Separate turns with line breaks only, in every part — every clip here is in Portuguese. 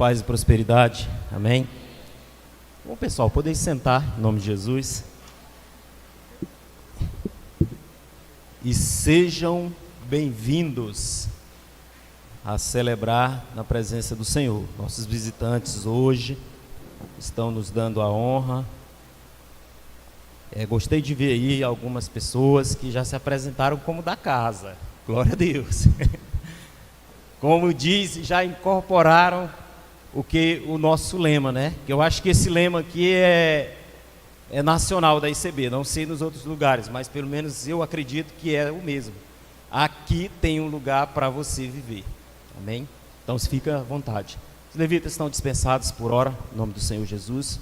Paz e prosperidade, amém? Bom, pessoal, podem sentar em nome de Jesus. E sejam bem-vindos a celebrar na presença do Senhor. Nossos visitantes hoje estão nos dando a honra. Gostei de ver aí algumas pessoas que já se apresentaram como da casa. Glória a Deus. Como diz, já incorporaram o nosso lema, né? Que eu acho que esse lema aqui é nacional da ICB, não sei nos outros lugares, mas pelo menos eu acredito que é o mesmo. Aqui tem um lugar para você viver, amém? Então fica à vontade. Os levitas estão dispensados por hora, em nome do Senhor Jesus.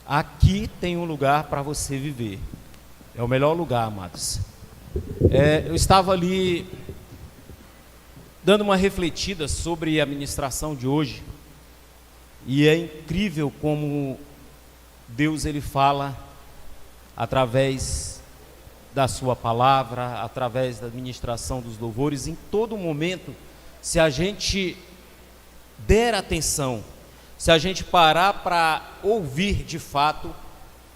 Aqui tem um lugar para você viver, é o melhor lugar, amados. Eu estava ali dando uma refletida sobre a ministração de hoje, e é incrível como Deus ele fala através da sua palavra, através da ministração dos louvores, em todo momento. Se a gente der atenção, se a gente parar para ouvir de fato,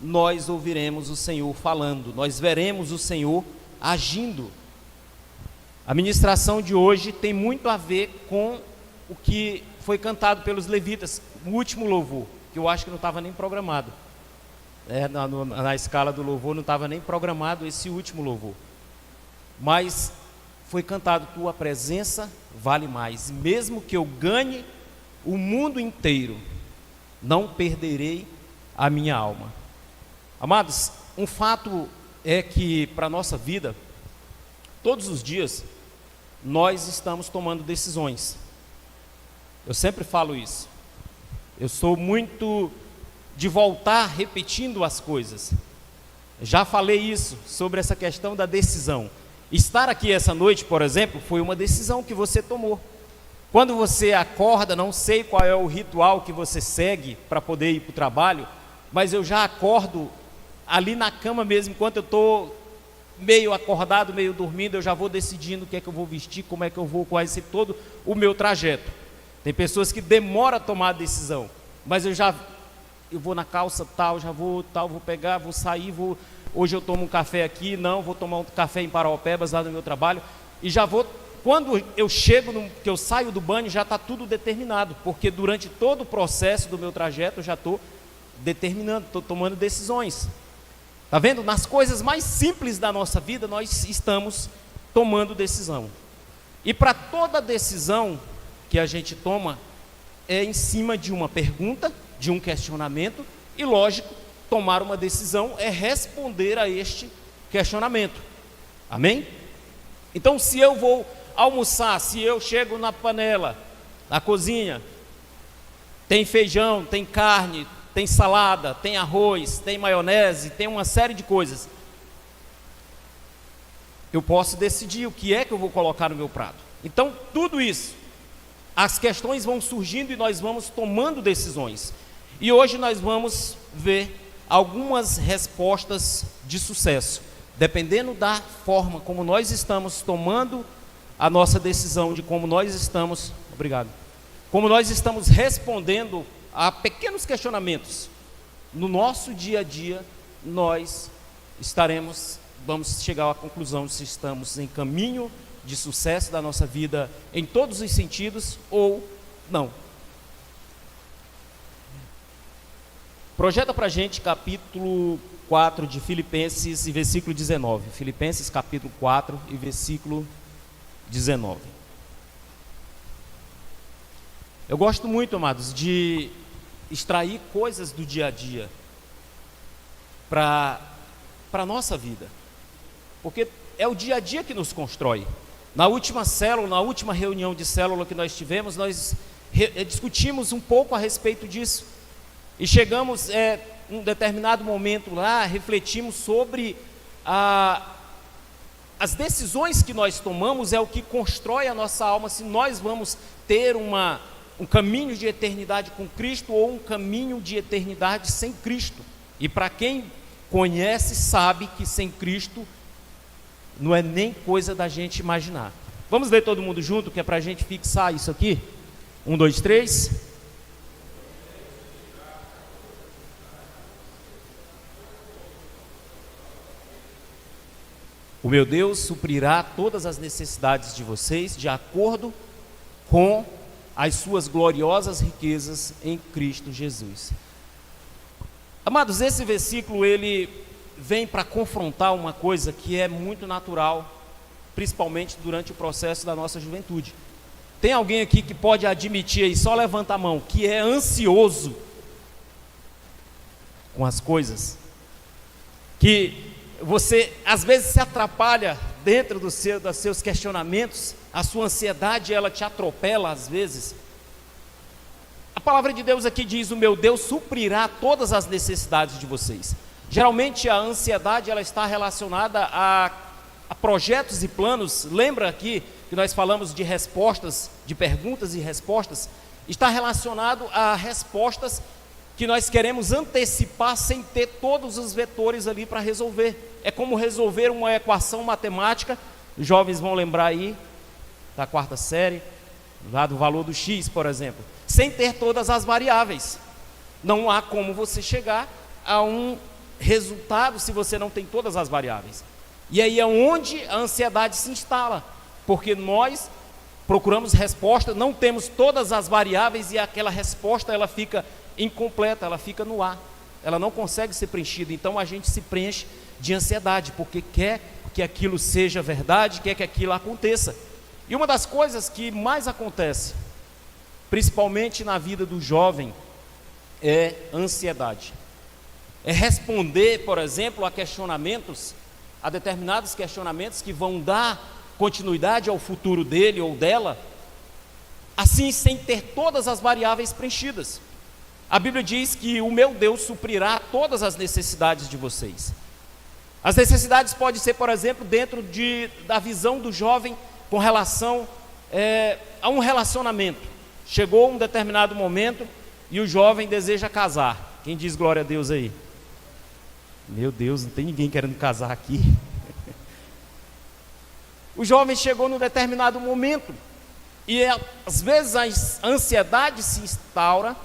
nós ouviremos o Senhor falando, nós veremos o Senhor agindo. A ministração de hoje tem muito a ver com o que foi cantado pelos levitas, o último louvor, que eu acho que não estava nem programado. Na escala do louvor não estava nem programado esse último louvor. Mas foi cantado: tua presença vale mais. Mesmo que eu ganhe o mundo inteiro, não perderei a minha alma. Amados, um fato é que para a nossa vida, todos os dias, nós estamos tomando decisões. Eu sempre falo isso. Eu sou muito de voltar repetindo as coisas. Já falei isso, sobre essa questão da decisão. Estar aqui essa noite, por exemplo, foi uma decisão que você tomou. Quando você acorda, não sei qual é o ritual que você segue para poder ir para o trabalho, mas eu já acordo ali na cama mesmo, enquanto eu estou meio acordado, meio dormindo, eu já vou decidindo o que é que eu vou vestir, como é que eu vou, qual vai ser todo o meu trajeto. Tem pessoas que demoram a tomar a decisão, mas eu vou na calça tal, vou pegar, vou sair, hoje eu tomo um café aqui, vou tomar um café em Paraopebas lá no meu trabalho, e já vou, quando eu que eu saio do banho, já está tudo determinado, porque durante todo o processo do meu trajeto, eu já estou determinando, estou tomando decisões. Está vendo? Nas coisas mais simples da nossa vida, nós estamos tomando decisão. E para toda decisão que a gente toma, é em cima de uma pergunta, de um questionamento, e lógico, tomar uma decisão é responder a este questionamento. Amém? Então, se eu vou almoçar, se eu chego na panela, na cozinha, tem feijão, tem carne, tem salada, tem arroz, tem maionese, tem uma série de coisas. Eu posso decidir o que é que eu vou colocar no meu prato. Então, tudo isso, as questões vão surgindo e nós vamos tomando decisões. E hoje nós vamos ver algumas respostas de sucesso, dependendo da forma como nós estamos tomando a nossa decisão, de como nós estamos, como nós estamos respondendo a pequenos questionamentos. No nosso dia a dia, nós vamos chegar à conclusão se estamos em caminho de sucesso da nossa vida em todos os sentidos ou não. Projeta para a gente capítulo 4 de Filipenses e versículo 19. Filipenses capítulo 4 e versículo 19. Eu gosto muito, amados, de extrair coisas do dia a dia para a nossa vida, porque é o dia a dia que nos constrói. Na última célula, na última reunião de célula que nós tivemos, nós discutimos um pouco a respeito disso, e chegamos em um determinado momento lá, refletimos sobre as decisões que nós tomamos, é o que constrói a nossa alma, se nós vamos ter um caminho de eternidade com Cristo ou um caminho de eternidade sem Cristo. E para quem conhece, sabe que sem Cristo não é nem coisa da gente imaginar. Vamos ler todo mundo junto, que é para a gente fixar isso aqui? Um, dois, três. O meu Deus suprirá todas as necessidades de vocês de acordo com as suas gloriosas riquezas em Cristo Jesus. Amados, esse versículo ele vem para confrontar uma coisa que é muito natural, principalmente durante o processo da nossa juventude. Tem alguém aqui que pode admitir aí, só levanta a mão, que é ansioso com as coisas? Que você às vezes se atrapalha dentro dos seus questionamentos, a sua ansiedade ela te atropela às vezes. A palavra de Deus aqui diz: o meu Deus suprirá todas as necessidades de vocês. Geralmente a ansiedade ela está relacionada a projetos e planos. Lembra aqui que nós falamos de respostas, de perguntas e respostas? Está relacionado a respostas que nós queremos antecipar sem ter todos os vetores ali para resolver. É como resolver uma equação matemática. Os jovens vão lembrar aí da quarta série, lá do valor do x, por exemplo, sem ter todas as variáveis. Não há como você chegar a um resultado se você não tem todas as variáveis. E aí é onde a ansiedade se instala, porque nós procuramos resposta, não temos todas as variáveis e aquela resposta ela fica incompleta, ela fica no ar, ela não consegue ser preenchida. Então a gente se preenche de ansiedade, porque quer que aquilo seja verdade, quer que aquilo aconteça. E uma das coisas que mais acontece, principalmente na vida do jovem, é ansiedade. É responder, por exemplo, a questionamentos, a determinados questionamentos que vão dar continuidade ao futuro dele ou dela, assim sem ter todas as variáveis preenchidas. A Bíblia diz que o meu Deus suprirá todas as necessidades de vocês. As necessidades podem ser, por exemplo, dentro da visão do jovem com relação a um relacionamento. Chegou um determinado momento e o jovem deseja casar. Quem diz glória a Deus aí? Meu Deus, não tem ninguém querendo casar aqui. O jovem chegou num determinado momento e às vezes a ansiedade se instaura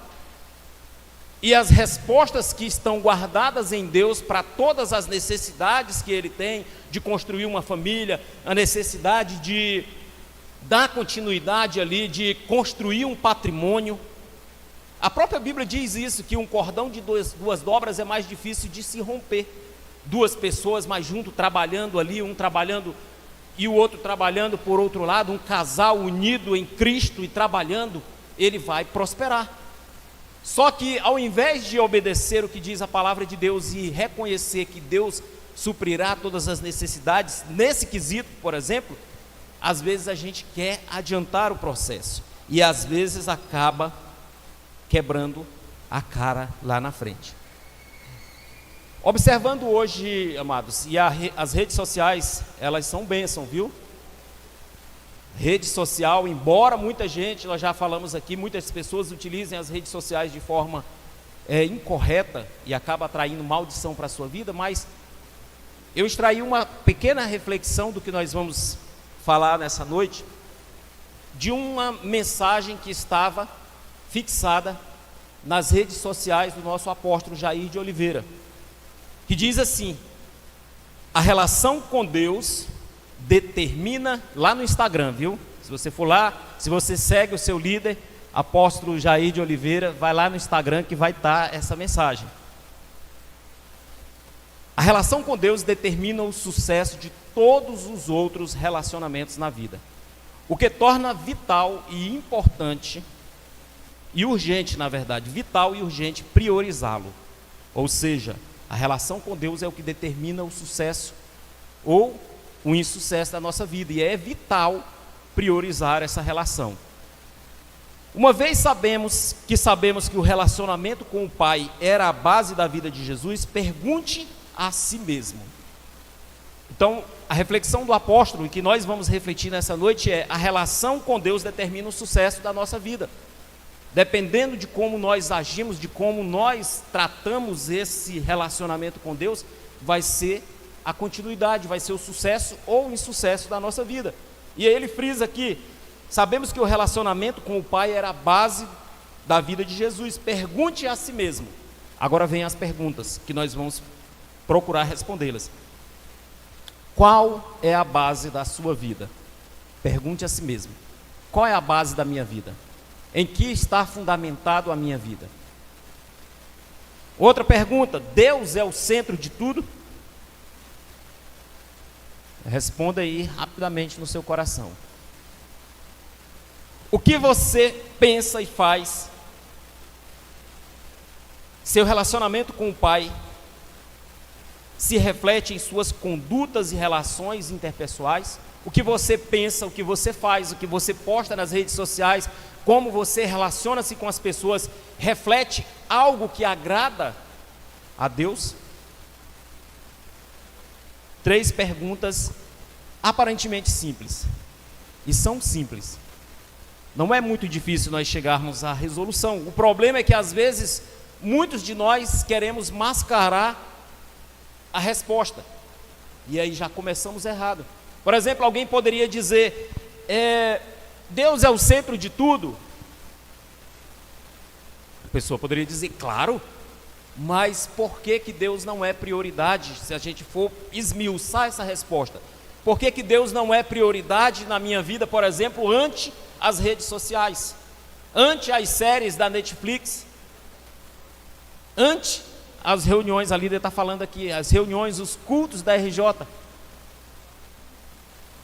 e as respostas que estão guardadas em Deus para todas as necessidades que ele tem de construir uma família, a necessidade de dar continuidade ali, de construir um patrimônio. A própria Bíblia diz isso, que um cordão de duas dobras é mais difícil de se romper. Duas pessoas mais junto, trabalhando ali, um trabalhando e o outro trabalhando por outro lado, um casal unido em Cristo e trabalhando, ele vai prosperar. Só que ao invés de obedecer o que diz a palavra de Deus e reconhecer que Deus suprirá todas as necessidades, nesse quesito, por exemplo, às vezes a gente quer adiantar o processo e às vezes acaba quebrando a cara lá na frente. Observando hoje, amados, e as redes sociais, elas são bênção, viu? Rede social, embora muita gente, nós já falamos aqui, muitas pessoas utilizem as redes sociais de forma incorreta e acaba atraindo maldição para a sua vida, mas eu extraí uma pequena reflexão do que nós vamos falar nessa noite, de uma mensagem que estava fixada nas redes sociais do nosso apóstolo Jair de Oliveira, que diz assim: a relação com Deus determina, lá no Instagram, viu? Se você for lá, se você segue o seu líder, apóstolo Jair de Oliveira, vai lá no Instagram que vai estar essa mensagem. A relação com Deus determina o sucesso de todos os outros relacionamentos na vida, o que torna vital e importante e urgente, na verdade, vital e urgente priorizá-lo. Ou seja, a relação com Deus é o que determina o sucesso ou o insucesso da nossa vida, e é vital priorizar essa relação. Uma vez sabemos que o relacionamento com o Pai era a base da vida de Jesus, pergunte a si mesmo. Então, a reflexão do apóstolo, e que nós vamos refletir nessa noite, é: a relação com Deus determina o sucesso da nossa vida. Dependendo de como nós agimos, de como nós tratamos esse relacionamento com Deus, vai ser a continuidade, vai ser o sucesso ou o insucesso da nossa vida. E aí ele frisa aqui Sabemos que o relacionamento com o Pai era a base da vida de Jesus. Pergunte a si mesmo. Agora vem as perguntas que nós vamos procurar respondê-las. Qual é a base da sua vida? Pergunte a si mesmo. Qual é a base da minha vida? Em que está fundamentado a minha vida? Outra pergunta: Deus é o centro de tudo? Responda aí rapidamente no seu coração. O que você pensa e faz? Seu relacionamento com o Pai se reflete em suas condutas e relações interpessoais? O que você pensa, o que você faz, o que você posta nas redes sociais, como você relaciona-se com as pessoas, reflete algo que agrada a Deus? 3 perguntas aparentemente simples, e são simples. Não é muito difícil nós chegarmos à resolução. O problema é que às vezes muitos de nós queremos mascarar a resposta, e aí já começamos errado. Por exemplo, alguém poderia dizer: Deus é o centro de tudo. A pessoa poderia dizer: claro, mas por que Deus não é prioridade? Se a gente for esmiuçar essa resposta, por que Deus não é prioridade na minha vida, por exemplo, ante as redes sociais, ante as séries da Netflix, ante as reuniões, a líder está falando aqui, as reuniões, os cultos da RJ?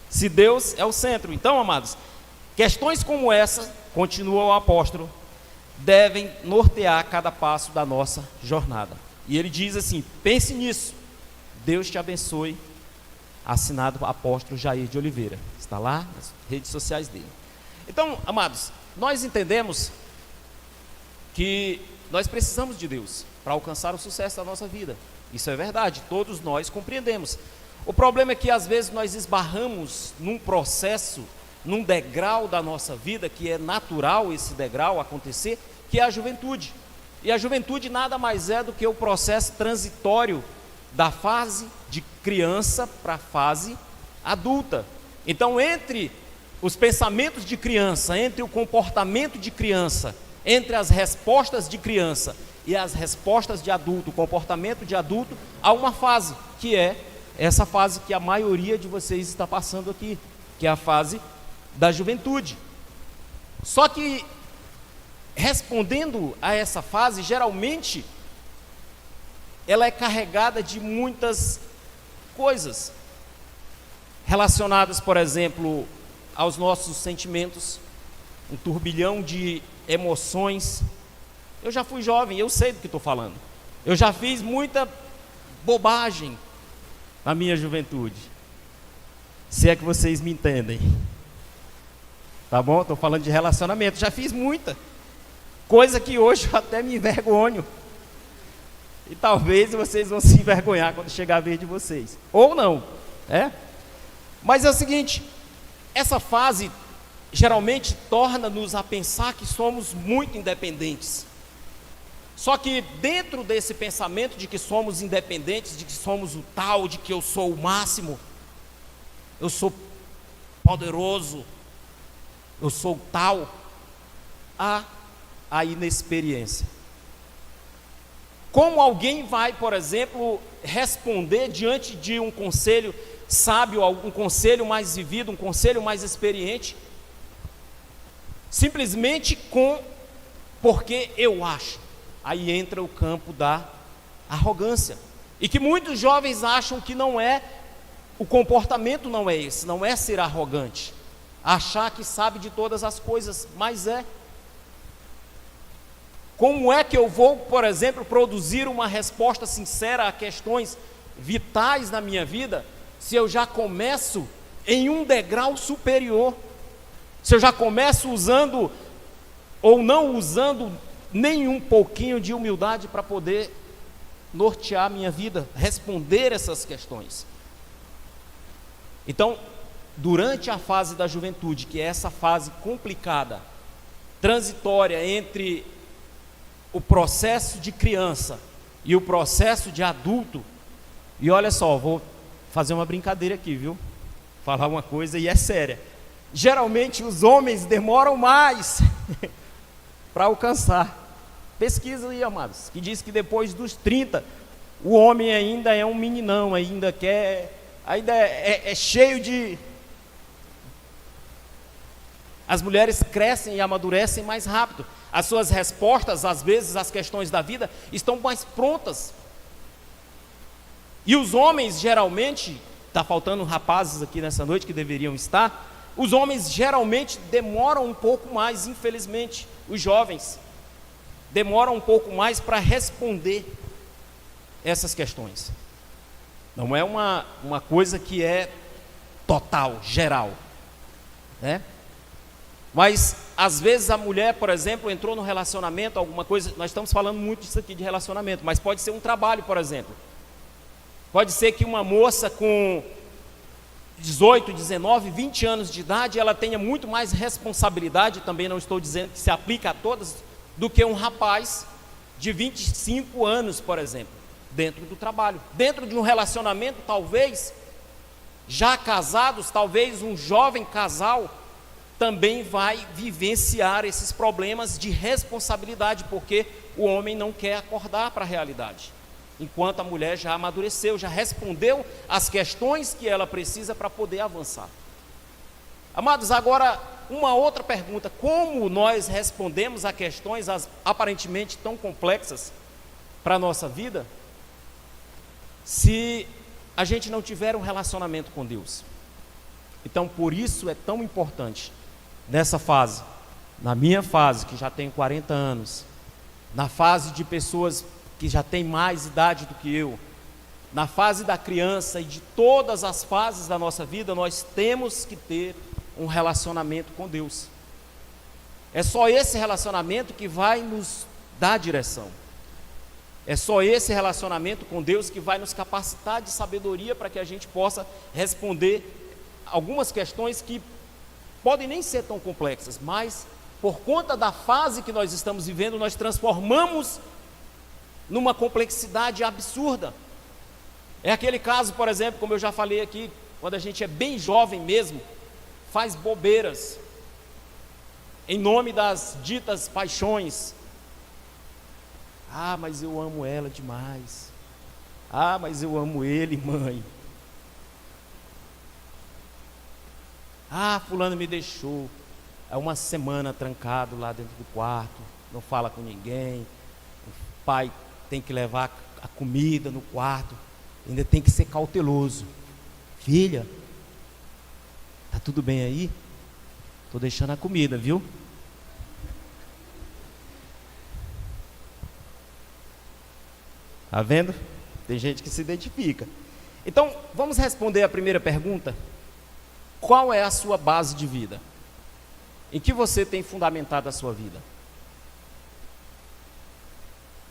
Se Deus é o centro. Então, amados, questões como essa, continua o apóstolo, devem nortear cada passo da nossa jornada. E ele diz assim: pense nisso. Deus te abençoe. Assinado apóstolo Jair de Oliveira. Está lá nas redes sociais dele. Então, amados, nós entendemos que nós precisamos de Deus para alcançar o sucesso da nossa vida. Isso é verdade, todos nós compreendemos. O problema é que às vezes nós esbarramos num processo, num degrau da nossa vida, que é natural esse degrau acontecer, que é a juventude. E a juventude nada mais é do que o processo transitório da fase de criança para a fase adulta. Então, entre os pensamentos de criança, entre o comportamento de criança, entre as respostas de criança e as respostas de adulto, o comportamento de adulto, há uma fase, que é essa fase que a maioria de vocês está passando aqui, que é a fase da juventude. Só que, respondendo a essa fase, geralmente ela é carregada de muitas coisas relacionadas, por exemplo, aos nossos sentimentos, um turbilhão de emoções. Eu já fui jovem, eu sei do que estou falando. Eu já fiz muita bobagem na minha juventude, se é que vocês me entendem, tá bom? Estou falando de relacionamento. Já fiz muita coisa que hoje eu até me envergonho, e talvez vocês vão se envergonhar quando chegar a vez de vocês, ou não, mas é o seguinte: essa fase geralmente torna-nos a pensar que somos muito independentes. Só que dentro desse pensamento de que somos independentes, de que somos o tal, de que eu sou o máximo, eu sou poderoso, eu sou tal, há a inexperiência. Como alguém vai, por exemplo, responder diante de um conselho sábio, um conselho mais vivido, um conselho mais experiente, simplesmente porque eu acho? Aí entra o campo da arrogância, e que muitos jovens acham que não é, o comportamento não é esse, não é ser arrogante, achar que sabe de todas as coisas, mas é. Como é que eu vou, por exemplo, produzir uma resposta sincera a questões vitais na minha vida, se eu já começo em um degrau superior, se eu já começo usando, ou não usando, nem um pouquinho de humildade para poder nortear a minha vida, responder essas questões? Então, durante a fase da juventude, que é essa fase complicada, transitória entre o processo de criança e o processo de adulto, e olha só, vou fazer uma brincadeira aqui, viu? Falar uma coisa e é séria. geralmente os homens demoram mais para alcançar. Pesquisa aí, amados, que diz que depois dos 30, o homem ainda é um meninão, ainda é cheio de... As mulheres crescem e amadurecem mais rápido. As suas respostas, às vezes, às questões da vida, estão mais prontas. E os homens, geralmente, está faltando rapazes aqui nessa noite que deveriam estar, os homens geralmente demoram um pouco mais, infelizmente, os jovens demoram um pouco mais para responder essas questões. Não é uma coisa que é total, geral, né? Mas, às vezes, a mulher, por exemplo, entrou no relacionamento, alguma coisa, nós estamos falando muito disso aqui de relacionamento, mas pode ser um trabalho, por exemplo. Pode ser que uma moça com 18, 19, 20 anos de idade, ela tenha muito mais responsabilidade, também não estou dizendo que se aplica a todas, do que um rapaz de 25 anos, por exemplo, dentro do trabalho. Dentro de um relacionamento, talvez, já casados, talvez um jovem casal também vai vivenciar esses problemas de responsabilidade, porque o homem não quer acordar para a realidade, enquanto a mulher já amadureceu, já respondeu às questões que ela precisa para poder avançar. Amados, agora uma outra pergunta: como nós respondemos a questões aparentemente tão complexas para a nossa vida, se a gente não tiver um relacionamento com Deus? Então, por isso é tão importante, nessa fase, na minha fase, que já tenho 40 anos, na fase de pessoas que já têm mais idade do que eu, na fase da criança e de todas as fases da nossa vida, nós temos que ter um relacionamento com Deus. É só esse relacionamento que vai nos dar direção. É só esse relacionamento com Deus que vai nos capacitar de sabedoria para que a gente possa responder algumas questões que podem nem ser tão complexas, mas por conta da fase que nós estamos vivendo, nós transformamos numa complexidade absurda. É aquele caso, por exemplo, como eu já falei aqui, quando a gente é bem jovem mesmo, faz bobeiras em nome das ditas paixões. Ah, mas eu amo ela demais. Ah, mas eu amo ele, mãe. Ah, fulano me deixou. É uma semana trancado lá dentro do quarto, não fala com ninguém. O pai tem que levar a comida no quarto, ainda tem que ser cauteloso. Filha, tá tudo bem aí? Tô deixando a comida, viu? Tá vendo? Tem gente que se identifica. Então, vamos responder a primeira pergunta. Qual é a sua base de vida? Em que você tem fundamentado a sua vida?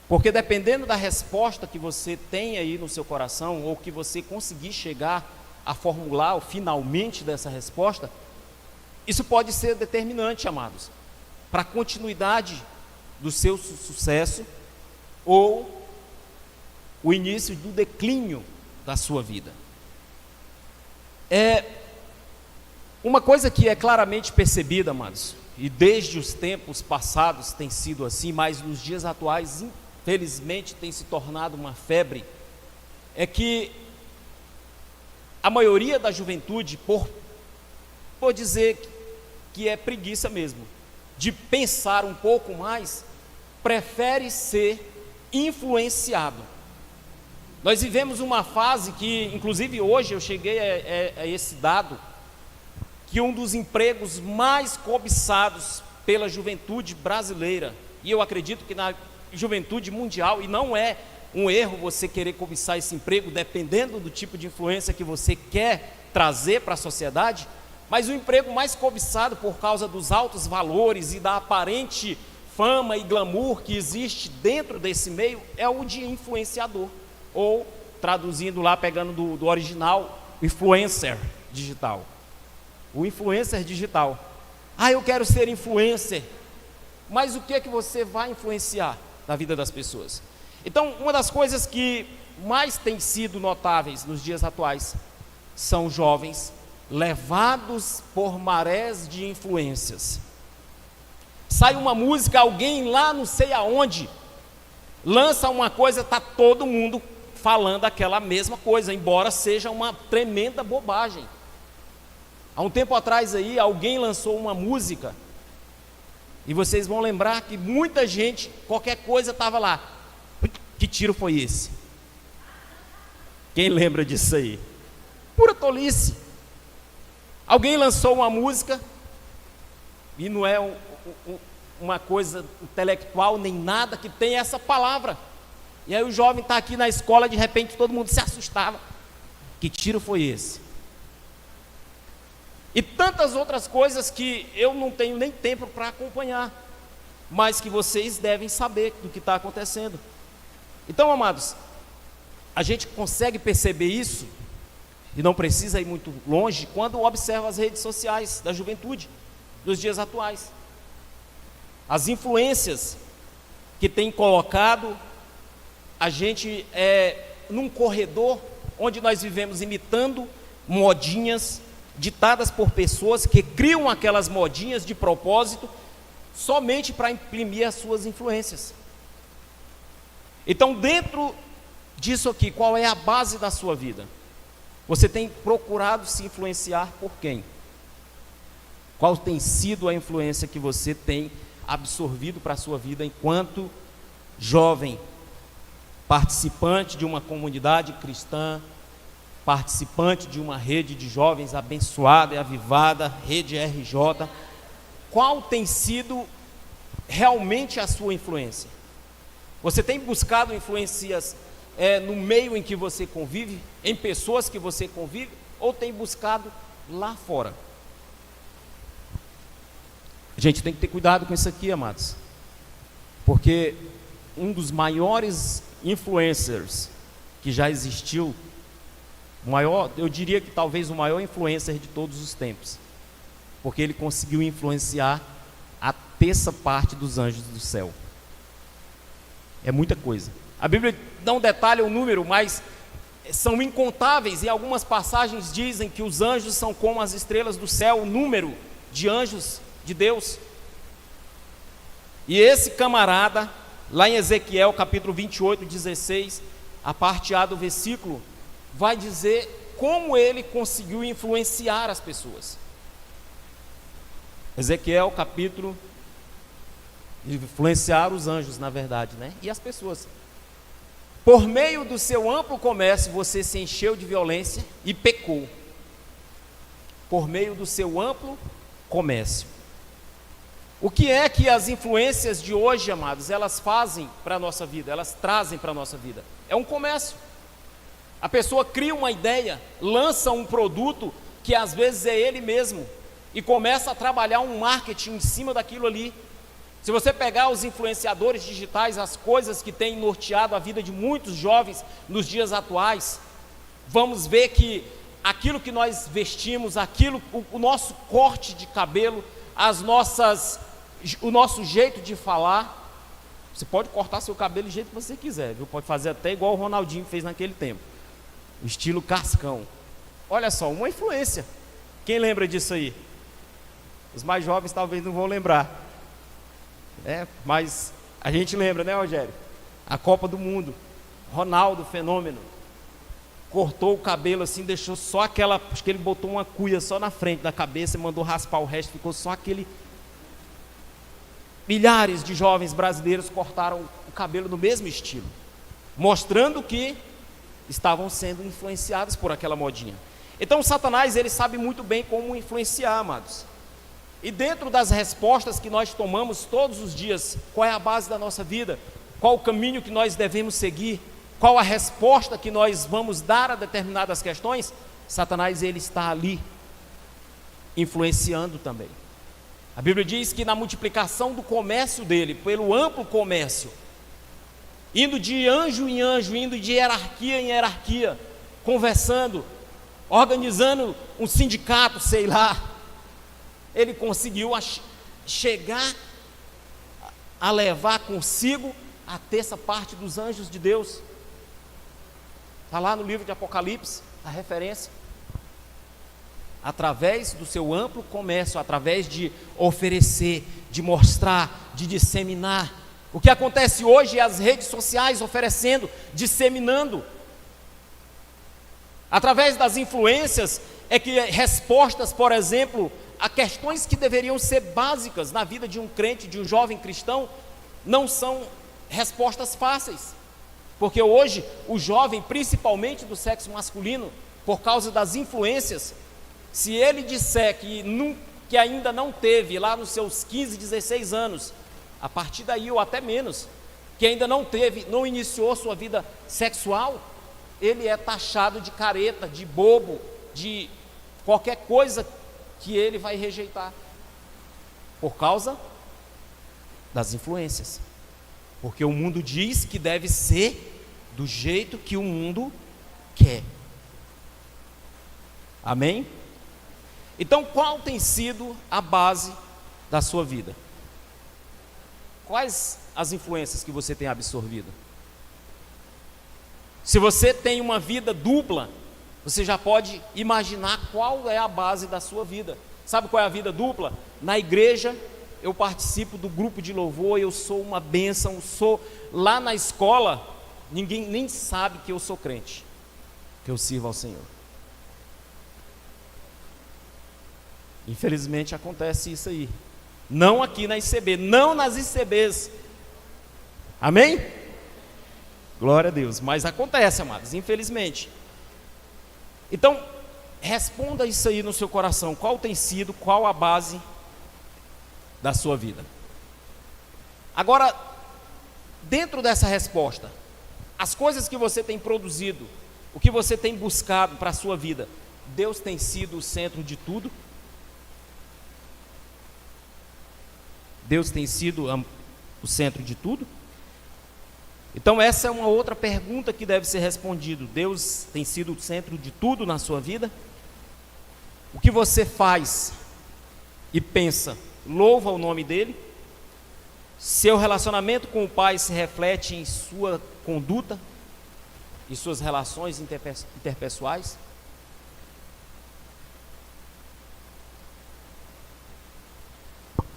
Porque dependendo da resposta que você tem aí no seu coração, ou que você conseguir chegar a formular finalmente dessa resposta, isso pode ser determinante, amados, para a continuidade do seu sucesso ou o início do declínio da sua vida. Uma coisa que é claramente percebida, amados, e desde os tempos passados tem sido assim, mas nos dias atuais, infelizmente, tem se tornado uma febre, é que a maioria da juventude, por dizer que é preguiça mesmo, de pensar um pouco mais, prefere ser influenciado. Nós vivemos uma fase que, inclusive hoje eu cheguei a esse dado, que um dos empregos mais cobiçados pela juventude brasileira, e eu acredito que na juventude mundial, e não é um erro você querer cobiçar esse emprego, dependendo do tipo de influência que você quer trazer para a sociedade, mas o emprego mais cobiçado por causa dos altos valores e da aparente fama e glamour que existe dentro desse meio é o de influenciador, ou traduzindo lá, pegando do original, influencer digital. O influencer digital. Ah, eu quero ser influencer. Mas o que é que você vai influenciar na vida das pessoas? Então, uma das coisas que mais tem sido notáveis nos dias atuais são jovens levados por marés de influências. Sai uma música, alguém lá não sei aonde lança uma coisa, está todo mundo falando aquela mesma coisa, embora seja uma tremenda bobagem. Há um tempo atrás aí, alguém lançou uma música, e vocês vão lembrar que muita gente, qualquer coisa estava lá. Que tiro foi esse? Quem lembra disso aí? Pura tolice. Alguém lançou uma música, e não é uma coisa intelectual nem nada, que tem essa palavra. E aí o jovem está aqui na escola, de repente todo mundo se assustava. Que tiro foi esse? E tantas outras coisas que eu não tenho nem tempo para acompanhar, mas que vocês devem saber do que está acontecendo. Então, amados, a gente consegue perceber isso, e não precisa ir muito longe, quando observa as redes sociais da juventude, dos dias atuais. As influências que têm colocado a gente num corredor onde nós vivemos imitando modinhas ditadas por pessoas que criam aquelas modinhas de propósito somente para imprimir as suas influências. Então, dentro disso aqui, qual é a base da sua vida? Você tem procurado se influenciar por quem? Qual tem sido a influência que você tem absorvido para a sua vida enquanto jovem, participante de uma comunidade cristã, participante de uma rede de jovens abençoada e avivada, rede RJ? Qual tem sido realmente a sua influência? Você tem buscado influências no meio em que você convive, em pessoas que você convive, ou tem buscado lá fora? A gente tem que ter cuidado com isso aqui, amados, porque um dos maiores influencers que já existiu, eu diria que talvez o maior influencer de todos os tempos, porque ele conseguiu influenciar a terça parte dos anjos do céu. É muita coisa. A Bíblia não detalha o número, mas são incontáveis, e algumas passagens dizem que os anjos são como as estrelas do céu, o número de anjos de Deus. E esse camarada, lá em Ezequiel capítulo 28, 16, a parte A do versículo, vai dizer como ele conseguiu influenciar as pessoas. Ezequiel capítulo, influenciar os anjos, na verdade, né? E as pessoas. Por meio do seu amplo comércio, você se encheu de violência e pecou. Por meio do seu amplo comércio. O que é que as influências de hoje, amados, elas fazem para a nossa vida, elas trazem para a nossa vida? É um comércio. A pessoa cria uma ideia, lança um produto que às vezes é ele mesmo, e começa a trabalhar um marketing em cima daquilo ali. Se você pegar os influenciadores digitais, as coisas que têm norteado a vida de muitos jovens nos dias atuais, vamos ver que aquilo que nós vestimos, o nosso corte de cabelo, o nosso jeito de falar, você pode cortar seu cabelo do jeito que você quiser, viu? Pode fazer até igual o Ronaldinho fez naquele tempo, o estilo cascão. Olha só, uma influência. Quem lembra disso aí? Os mais jovens talvez não vão lembrar, mas a gente lembra, né, Rogério? A Copa do Mundo, Ronaldo, fenômeno, cortou o cabelo assim, deixou só aquela, acho que ele botou uma cuia só na frente da cabeça e mandou raspar o resto, ficou só aquele. Milhares de jovens brasileiros cortaram o cabelo no mesmo estilo, mostrando que estavam sendo influenciados por aquela modinha. Então Satanás, ele sabe muito bem como influenciar, amados. E dentro das respostas que nós tomamos todos os dias, qual é a base da nossa vida? Qual o caminho que nós devemos seguir? Qual a resposta que nós vamos dar a determinadas questões? Satanás, ele está ali, influenciando também. A Bíblia diz que na multiplicação do comércio dele, pelo amplo comércio, indo de anjo em anjo, indo de hierarquia em hierarquia, conversando, organizando um sindicato, sei lá, ele conseguiu chegar a levar consigo a terça parte dos anjos de Deus. Está lá no livro de Apocalipse, a referência. através do seu amplo comércio, através de oferecer, de mostrar, de disseminar. O que acontece hoje é as redes sociais oferecendo, disseminando. Através das influências é que respostas, por exemplo, a questões que deveriam ser básicas na vida de um crente, de um jovem cristão, não são respostas fáceis. Porque hoje o jovem, principalmente do sexo masculino, por causa das influências, se ele disser que ainda não teve lá nos seus 15, 16 anos, a partir daí ou até menos, que ainda não iniciou sua vida sexual, ele é taxado de careta, de bobo, de qualquer coisa que ele vai rejeitar, por causa das influências. Porque o mundo diz que deve ser do jeito que o mundo quer. Amém? Então, qual tem sido a base da sua vida? Quais as influências que você tem absorvido? Se você tem uma vida dupla, você já pode imaginar qual é a base da sua vida. Sabe qual é a vida dupla? Na igreja, eu participo do grupo de louvor, eu sou uma bênção, lá na escola, ninguém nem sabe que eu sou crente, que eu sirvo ao Senhor. Infelizmente acontece isso aí. Não aqui na ICB, não nas ICBs. Amém? Glória a Deus, mas acontece, amados, infelizmente. Então, responda isso aí no seu coração. Qual tem sido, qual a base da sua vida? Agora, dentro dessa resposta, as coisas que você tem produzido, o que você tem buscado para a sua vida, Deus tem sido o centro de tudo? Deus tem sido o centro de tudo? Então essa é uma outra pergunta que deve ser respondida. Deus tem sido o centro de tudo na sua vida? O que você faz e pensa, louva o nome dele? Seu relacionamento com o Pai se reflete em sua conduta e suas relações interpessoais?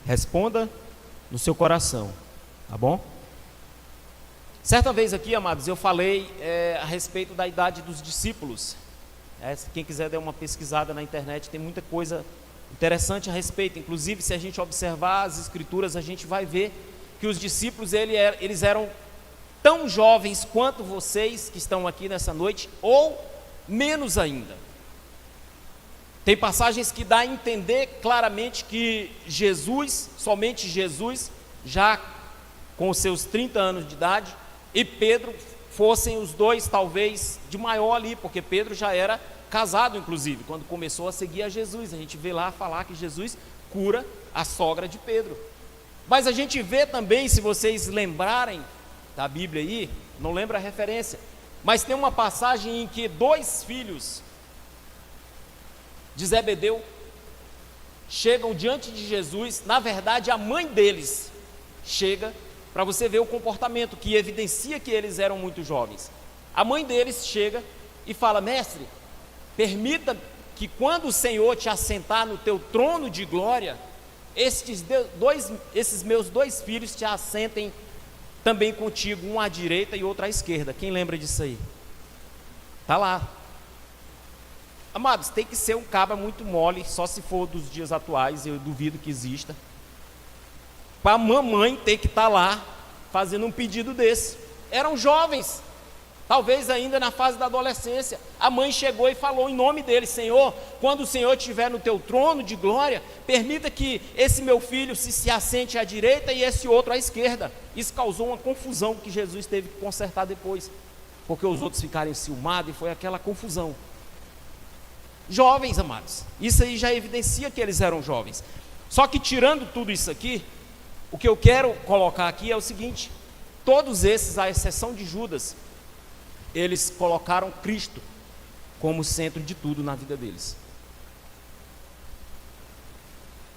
Responda no seu coração, tá bom? Certa vez aqui, amados, eu falei a respeito da idade dos discípulos. Quem quiser dar uma pesquisada na internet, tem muita coisa interessante a respeito. Inclusive, se a gente observar as escrituras, a gente vai ver que os discípulos, eles eram tão jovens quanto vocês que estão aqui nessa noite, ou menos ainda. Tem passagens que dá a entender claramente que Jesus, somente Jesus, já com os seus 30 anos de idade, e Pedro fossem os dois talvez de maior ali, porque Pedro já era casado inclusive, quando começou a seguir a Jesus. A gente vê lá falar que Jesus cura a sogra de Pedro. Mas a gente vê também, se vocês lembrarem da Bíblia aí, não lembro a referência, mas tem uma passagem em que dois filhos de Zebedeu chegam diante de Jesus. Na verdade, a mãe deles chega, para você ver o comportamento que evidencia que eles eram muito jovens. A mãe deles chega e fala: mestre, permita que quando o Senhor te assentar no teu trono de glória, esses meus dois filhos te assentem também contigo, um à direita e outro à esquerda. Quem lembra disso aí? Está lá. Amados, tem que ser um cabra muito mole, só se for dos dias atuais, eu duvido que exista, para a mamãe ter que estar lá fazendo um pedido desse. Eram jovens, talvez ainda na fase da adolescência. A mãe chegou e falou em nome dele: Senhor, quando o Senhor estiver no teu trono de glória, permita que esse meu filho se assente à direita e esse outro à esquerda. Isso causou uma confusão que Jesus teve que consertar depois, porque os outros ficaram enciumados e foi aquela confusão. Jovens, amados, isso aí já evidencia que eles eram jovens. Só que tirando tudo isso aqui, o que eu quero colocar aqui é o seguinte: todos esses, à exceção de Judas, eles colocaram Cristo como centro de tudo na vida deles.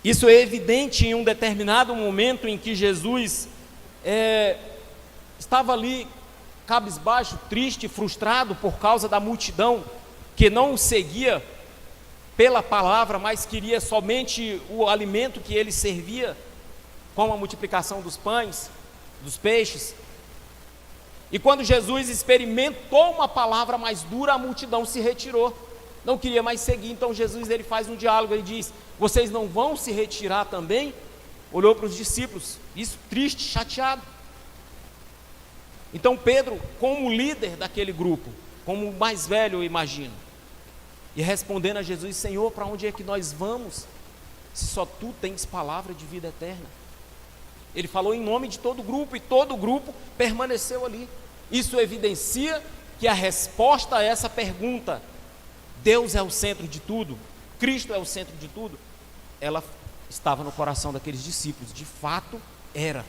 Isso é evidente em um determinado momento em que Jesus estava ali cabisbaixo, triste, frustrado por causa da multidão que não o seguia, pela palavra, mas queria somente o alimento que ele servia, como a multiplicação dos pães, dos peixes. E quando Jesus experimentou uma palavra mais dura, a multidão se retirou, não queria mais seguir. Então Jesus, ele faz um diálogo, ele diz: vocês não vão se retirar também? Olhou para os discípulos, isso triste, chateado. Então Pedro, como líder daquele grupo, como o mais velho, eu imagino, e respondendo a Jesus: Senhor, para onde é que nós vamos, se só tu tens palavra de vida eterna? Ele falou em nome de todo o grupo, e todo o grupo permaneceu ali. Isso evidencia que a resposta a essa pergunta, Deus é o centro de tudo, Cristo é o centro de tudo, ela estava no coração daqueles discípulos. De fato era,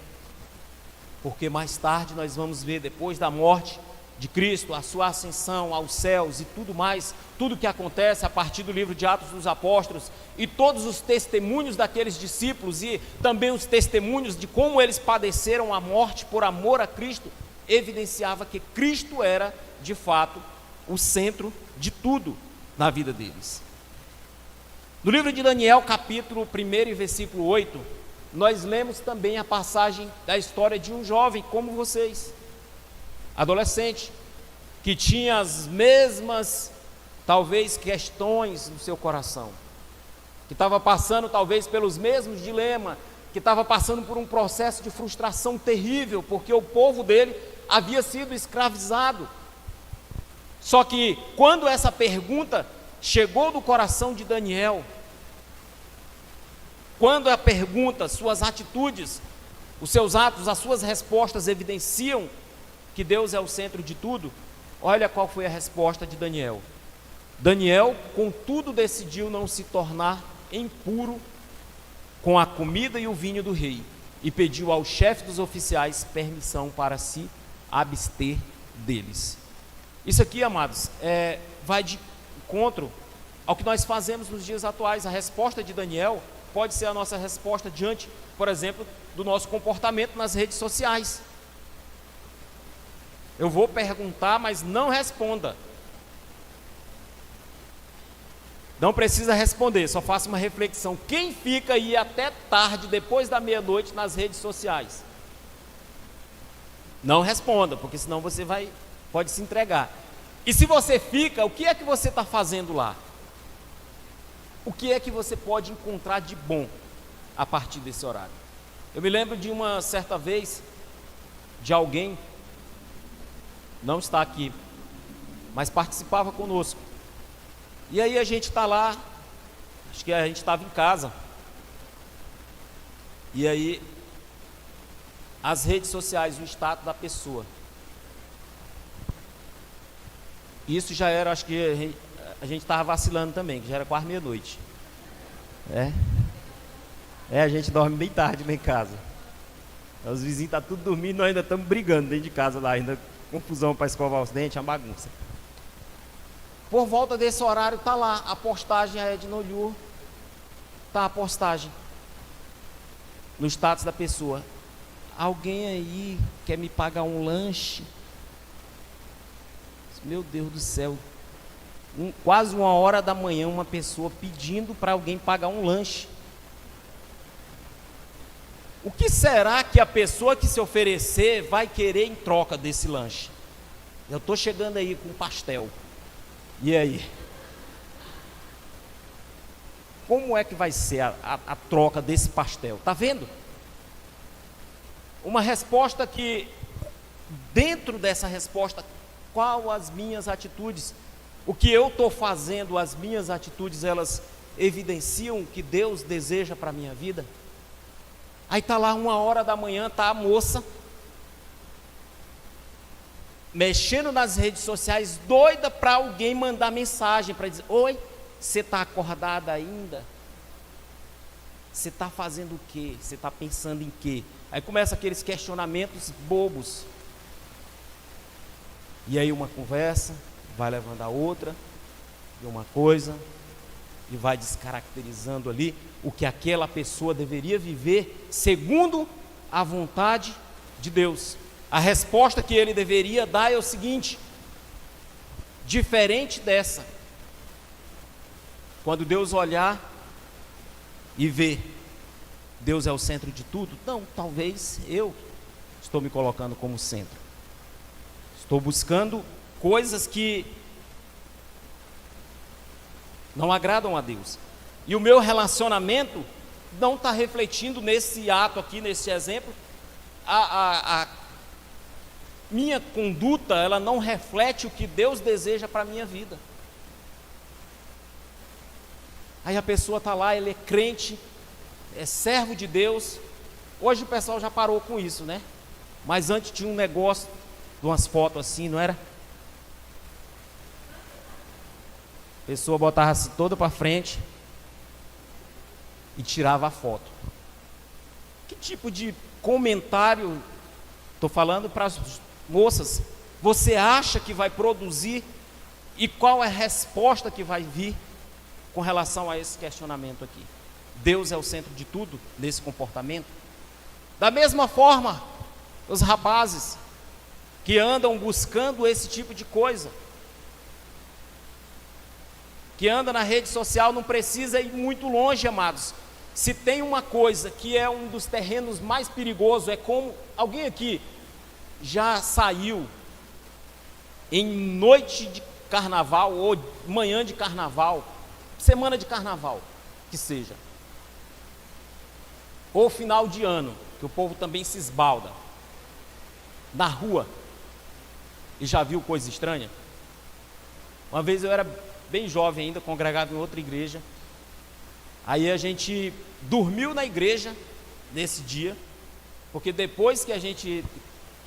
porque mais tarde nós vamos ver, depois da morte de Cristo, a sua ascensão aos céus e tudo mais, tudo que acontece a partir do livro de Atos dos Apóstolos, e todos os testemunhos daqueles discípulos, e também os testemunhos de como eles padeceram a morte por amor a Cristo, evidenciava que Cristo era, de fato, o centro de tudo na vida deles. No livro de Daniel, capítulo 1 e versículo 8, nós lemos também a passagem da história de um jovem como vocês, adolescente, que tinha as mesmas, talvez, questões no seu coração, que estava passando talvez pelos mesmos dilemas, que estava passando por um processo de frustração terrível, porque o povo dele havia sido escravizado. Só que quando essa pergunta chegou do coração de Daniel, quando a pergunta, suas atitudes, os seus atos, as suas respostas evidenciam que Deus é o centro de tudo, olha qual foi a resposta de Daniel. Daniel, contudo, decidiu não se tornar impuro com a comida e o vinho do rei, e pediu ao chefe dos oficiais permissão para se abster deles. Isso aqui, amados, vai de encontro ao que nós fazemos nos dias atuais. A resposta de Daniel pode ser a nossa resposta diante, por exemplo, do nosso comportamento nas redes sociais. Eu vou perguntar, mas não responda. Não precisa responder, só faça uma reflexão. Quem fica aí até tarde, depois da meia-noite, nas redes sociais? Não responda, porque senão você pode se entregar. E se você fica, o que é que você está fazendo lá? O que é que você pode encontrar de bom a partir desse horário? Eu me lembro de uma certa vez, de alguém, não está aqui, mas participava conosco. E aí a gente está lá, acho que a gente estava em casa, e aí as redes sociais, o status da pessoa. Isso já era, acho que a gente estava vacilando também, que já era quase meia-noite. A gente dorme bem tarde lá em casa. Os vizinhos estão tudo dormindo, nós ainda estamos brigando dentro de casa lá, ainda confusão para escovar os dentes, é uma bagunça. Por volta desse horário está lá a postagem, a Edna olhou, está a postagem no status da pessoa: alguém aí quer me pagar um lanche? Meu Deus do céu, quase 1h da manhã, uma pessoa pedindo para alguém pagar um lanche. O que será que a pessoa que se oferecer vai querer em troca desse lanche? Eu estou chegando aí com pastel. E aí? Como é que vai ser a troca desse pastel? Está vendo? Uma resposta que, dentro dessa resposta, qual as minhas atitudes? O que eu estou fazendo, as minhas atitudes, elas evidenciam o que Deus deseja para a minha vida? Aí está lá 1h da manhã, está a moça mexendo nas redes sociais, doida para alguém mandar mensagem para dizer: oi, você está acordada ainda? Você está fazendo o quê? Você está pensando em quê? Aí começa aqueles questionamentos bobos. E aí uma conversa vai levando a outra, e uma coisa, e vai descaracterizando ali o que aquela pessoa deveria viver segundo a vontade de Deus. A resposta que ele deveria dar é o seguinte: diferente dessa, Quando Deus olhar e ver, Deus é o centro de tudo? Não, talvez eu estou me colocando como centro. Estou buscando coisas que não agradam a Deus. E o meu relacionamento não está refletindo nesse ato aqui, nesse exemplo. A minha conduta, ela não reflete o que Deus deseja para a minha vida. Aí a pessoa está lá, ele é crente, é servo de Deus. Hoje o pessoal já parou com isso, né? Mas antes tinha um negócio de umas fotos assim, não era? A pessoa botava assim toda para frente e tirava a foto. Que tipo de comentário, estou falando para as moças, você acha que vai produzir e qual é a resposta que vai vir com relação a esse questionamento aqui? Deus é o centro de tudo nesse comportamento? Da mesma forma, os rapazes que andam buscando esse tipo de coisa, que anda na rede social, não precisa ir muito longe, amados. Se tem uma coisa que é um dos terrenos mais perigosos, é como alguém aqui já saiu em noite de carnaval ou manhã de carnaval, semana de carnaval, que seja, ou final de ano, que o povo também se esbalda na rua e já viu coisa estranha? Uma vez eu era bem jovem ainda, congregado em outra igreja. Aí a gente dormiu na igreja nesse dia, porque depois que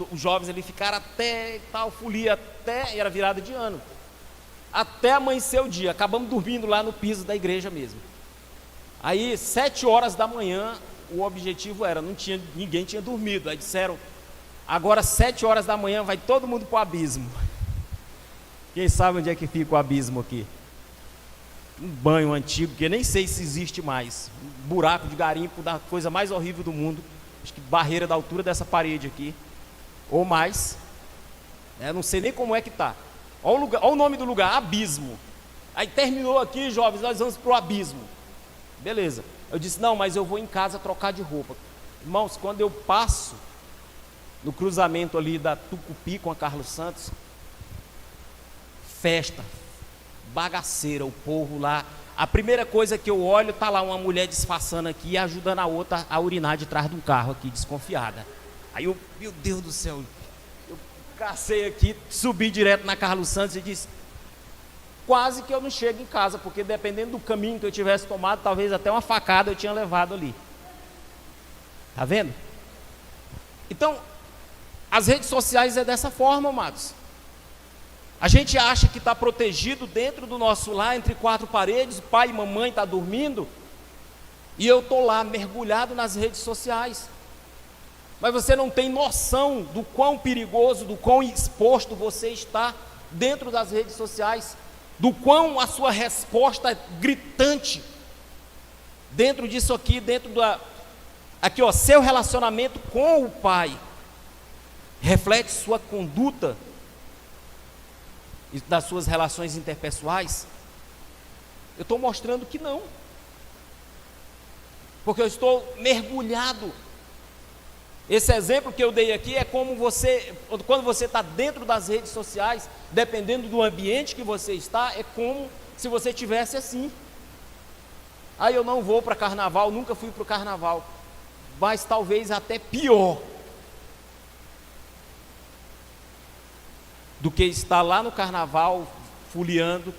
os jovens ali ficaram até tal, folia até, era virada de ano, até amanhecer o dia, acabamos dormindo lá no piso da igreja mesmo. Aí 7 horas da manhã, o objetivo era, ninguém tinha dormido, aí disseram, agora 7 horas da manhã vai todo mundo para o abismo. Quem sabe onde é que fica o abismo aqui? Um banho antigo, que eu nem sei se existe mais, um buraco de garimpo da coisa mais horrível do mundo, acho que barreira da altura dessa parede aqui, ou mais, não sei nem como é que está. Olha o nome do lugar, abismo. Aí terminou aqui, jovens, nós vamos para o abismo. Beleza, eu disse, não, mas eu vou em casa trocar de roupa. Irmãos, quando eu passo no cruzamento ali da Tucupi com a Carlos Santos, festa, bagaceira, o povo lá, a primeira coisa que eu olho, está lá uma mulher disfarçando aqui e ajudando a outra a urinar de trás de um carro aqui, desconfiada. Aí eu, meu Deus do céu, eu cacei aqui, subi direto na Carlos Santos e disse, quase que eu não chego em casa, porque dependendo do caminho que eu tivesse tomado, talvez até uma facada eu tinha levado ali. Tá vendo? Então, as redes sociais é dessa forma, amados. A gente acha que está protegido dentro do nosso lar, entre 4 paredes, o pai e mamãe estão dormindo, e eu estou lá mergulhado nas redes sociais. Mas você não tem noção do quão perigoso, do quão exposto você está dentro das redes sociais, do quão a sua resposta é gritante dentro disso aqui, aqui ó, seu relacionamento com o pai reflete sua conduta e das suas relações interpessoais. Eu estou mostrando que não, porque eu estou mergulhado. Esse exemplo que eu dei aqui é como quando você está dentro das redes sociais, dependendo do ambiente que você está, é como se você estivesse assim. Aí eu não vou para carnaval, nunca fui para o carnaval, mas talvez até pior do que estar lá no carnaval, fuliando,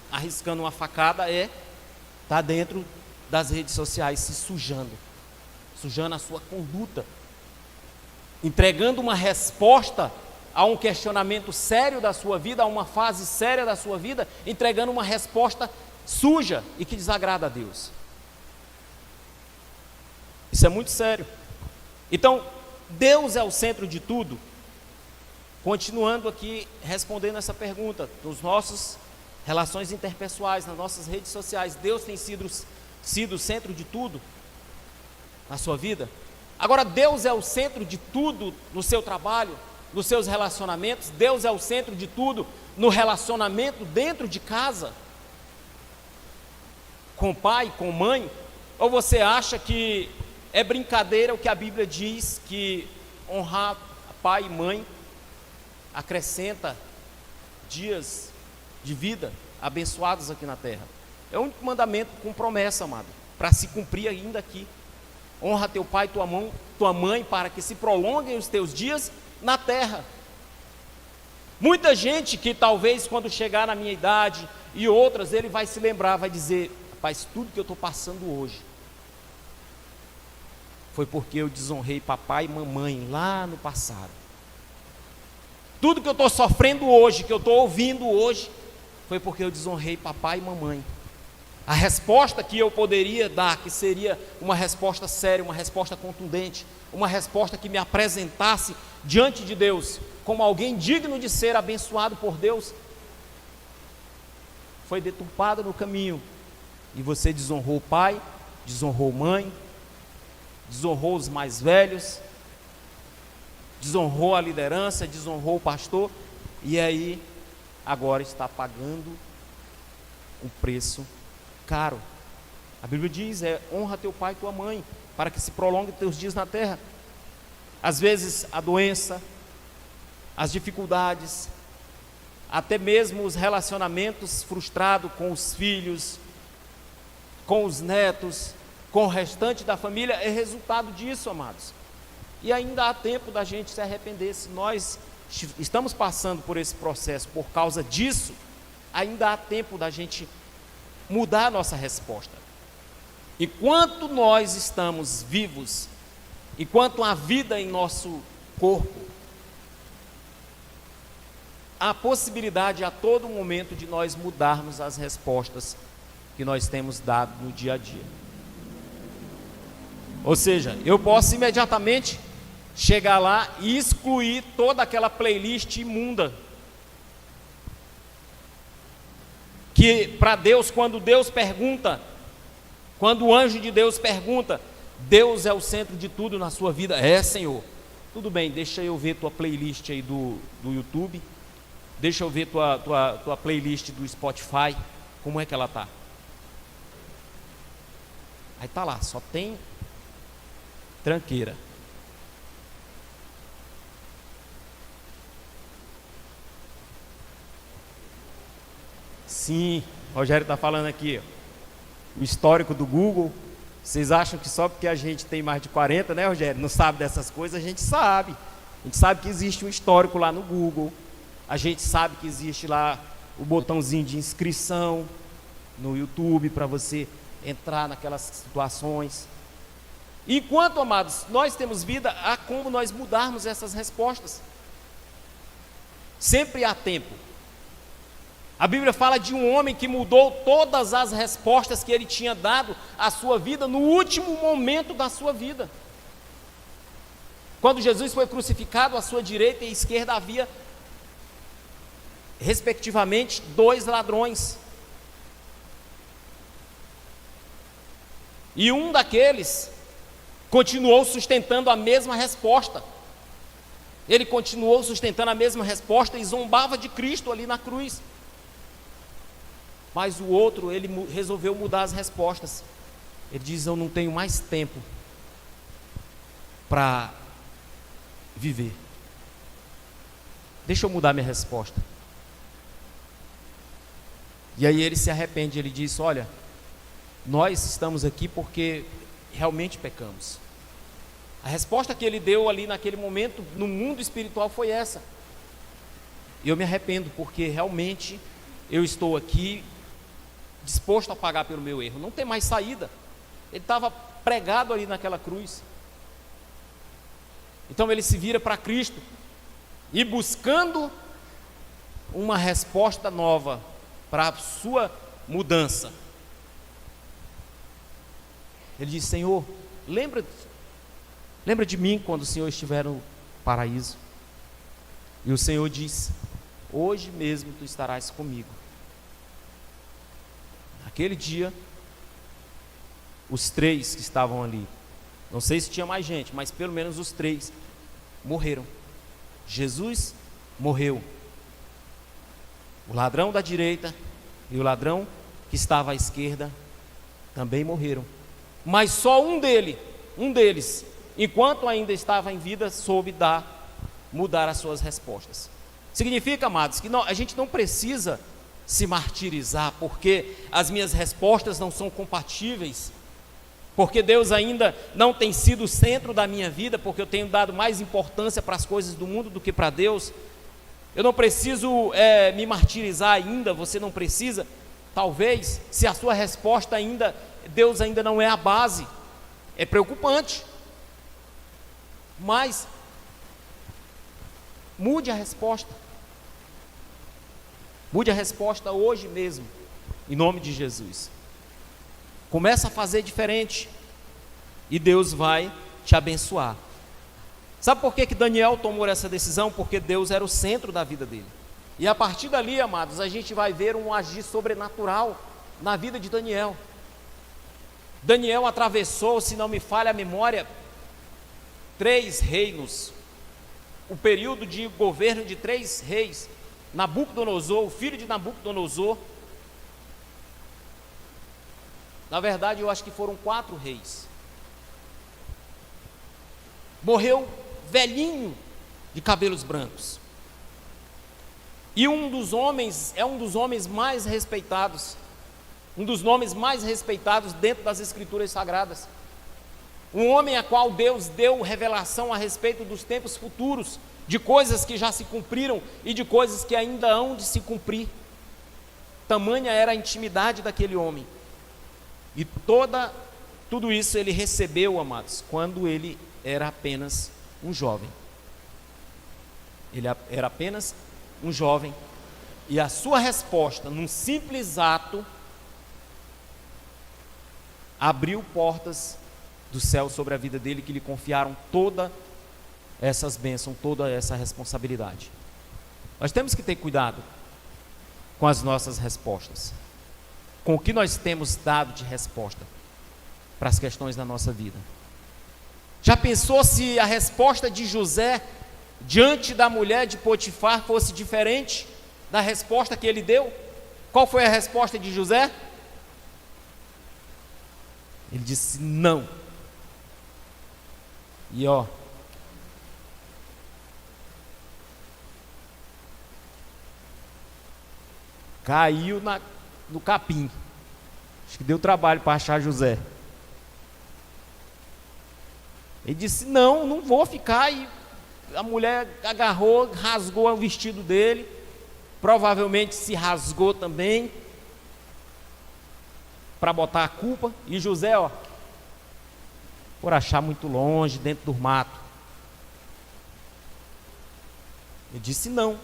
arriscando uma facada, estar dentro das redes sociais, se sujando a sua conduta, entregando uma resposta a um questionamento sério da sua vida, a uma fase séria da sua vida, entregando uma resposta suja e que desagrada a Deus. Isso é muito sério. Então, Deus é o centro de tudo. Continuando aqui, respondendo essa pergunta, nos nossos relações interpessoais, nas nossas redes sociais, Deus tem sido o centro de tudo na sua vida? Agora, Deus é o centro de tudo no seu trabalho, nos seus relacionamentos? Deus é o centro de tudo no relacionamento dentro de casa? com pai, com mãe? Ou você acha que é brincadeira o que a Bíblia diz, que honrar pai e mãe acrescenta dias de vida abençoados aqui na terra? É o único mandamento com promessa, amado, para se cumprir ainda aqui. Honra teu pai e tua mãe, para que se prolonguem os teus dias na terra. Muita gente que talvez quando chegar na minha idade e outras, ele vai se lembrar, vai dizer: rapaz, tudo que eu estou passando hoje foi porque eu desonrei papai e mamãe lá no passado. Tudo que eu estou sofrendo hoje, que eu estou ouvindo hoje, foi porque eu desonrei papai e mamãe. A resposta que eu poderia dar, que seria uma resposta séria, uma resposta contundente, uma resposta que me apresentasse diante de Deus como alguém digno de ser abençoado por Deus, foi deturpada no caminho. E você desonrou o pai, desonrou mãe, desonrou os mais velhos, desonrou a liderança, desonrou o pastor, e aí agora está pagando um preço caro. A Bíblia diz: honra teu pai e tua mãe, para que se prolongue teus dias na terra. Às vezes a doença, as dificuldades, até mesmo os relacionamentos frustrados com os filhos, com os netos, com o restante da família, é resultado disso, amados. E ainda há tempo da gente se arrepender. Se nós estamos passando por esse processo por causa disso, ainda há tempo da gente mudar a nossa resposta. Enquanto nós estamos vivos, enquanto há vida em nosso corpo, há possibilidade a todo momento de nós mudarmos as respostas que nós temos dado no dia a dia. Ou seja, eu posso imediatamente chegar lá e excluir toda aquela playlist imunda, que para Deus, quando Deus pergunta, quando o anjo de Deus pergunta, Deus é o centro de tudo na sua vida? É, Senhor. Tudo bem, deixa eu ver tua playlist aí do YouTube, deixa eu ver tua playlist do Spotify, como é que ela está? Aí está lá, só tem tranqueira. Sim, Rogério está falando aqui, ó, o histórico do Google. Vocês acham que só porque a gente tem mais de 40, né, Rogério, não sabe dessas coisas? A gente sabe. A gente sabe que existe um histórico lá no Google. A gente sabe que existe lá o botãozinho de inscrição no YouTube para você entrar naquelas situações. Enquanto, amados, nós temos vida, há como nós mudarmos essas respostas. Sempre há tempo. A Bíblia fala de um homem que mudou todas as respostas que ele tinha dado à sua vida no último momento da sua vida. Quando Jesus foi crucificado, à sua direita e à esquerda havia, respectivamente, 2 ladrões. E um daqueles continuou sustentando a mesma resposta. Ele continuou sustentando a mesma resposta e zombava de Cristo ali na cruz. Mas o outro, ele resolveu mudar as respostas. Ele diz: eu não tenho mais tempo para viver. Deixa eu mudar minha resposta. E aí ele se arrepende, ele diz: olha, nós estamos aqui porque realmente pecamos. A resposta que ele deu ali naquele momento, no mundo espiritual, foi essa: eu me arrependo porque realmente eu estou aqui disposto a pagar pelo meu erro. Não tem mais saída. Ele estava pregado ali naquela cruz. Então ele se vira para Cristo e, buscando uma resposta nova para a sua mudança, ele diz: Senhor, lembra de mim quando o Senhor estiver no paraíso. E o Senhor diz: hoje mesmo tu estarás comigo. Naquele dia, os 3 que estavam ali, não sei se tinha mais gente, mas pelo menos os 3 morreram. Jesus morreu. O ladrão da direita e o ladrão que estava à esquerda também morreram. Mas só um deles, enquanto ainda estava em vida, soube mudar as suas respostas. Significa, amados, que a gente não precisa se martirizar porque as minhas respostas não são compatíveis, porque Deus ainda não tem sido o centro da minha vida, porque eu tenho dado mais importância para as coisas do mundo do que para Deus. Eu não preciso me martirizar ainda. Você não precisa. Talvez, se a sua resposta ainda, Deus ainda não é a base, é preocupante, mas mude a resposta. Mude a resposta hoje mesmo, em nome de Jesus. Começa a fazer diferente e Deus vai te abençoar. Sabe por que Daniel tomou essa decisão? Porque Deus era o centro da vida dele. E a partir dali, amados, a gente vai ver um agir sobrenatural na vida de Daniel. Daniel atravessou, se não me falha a memória, 3 reinos, o período de governo de 3 reis. Nabucodonosor, o filho de Nabucodonosor. Na verdade, eu acho que foram 4 reis. Morreu velhinho, de cabelos brancos. E um dos homens mais respeitados, um dos nomes mais respeitados dentro das Escrituras Sagradas. Um homem a qual Deus deu revelação a respeito dos tempos futuros, de coisas que já se cumpriram e de coisas que ainda hão de se cumprir. Tamanha era a intimidade daquele homem. E tudo isso ele recebeu, amados, quando ele era apenas um jovem. Ele era apenas um jovem. E a sua resposta, num simples ato, abriu portas do céu sobre a vida dele, que lhe confiaram todas essas bênçãos, toda essa responsabilidade. Nós temos que ter cuidado com as nossas respostas, com o que nós temos dado de resposta para as questões da nossa vida. Já pensou se a resposta de José diante da mulher de Potifar fosse diferente da resposta que ele deu? Qual foi a resposta de José? Ele disse não. E caiu no capim. Acho que deu trabalho para achar José. Ele disse não vou ficar. E a mulher agarrou, rasgou o vestido dele, provavelmente se rasgou também, para botar a culpa. E José, por achar muito longe, dentro do mato, ele disse não.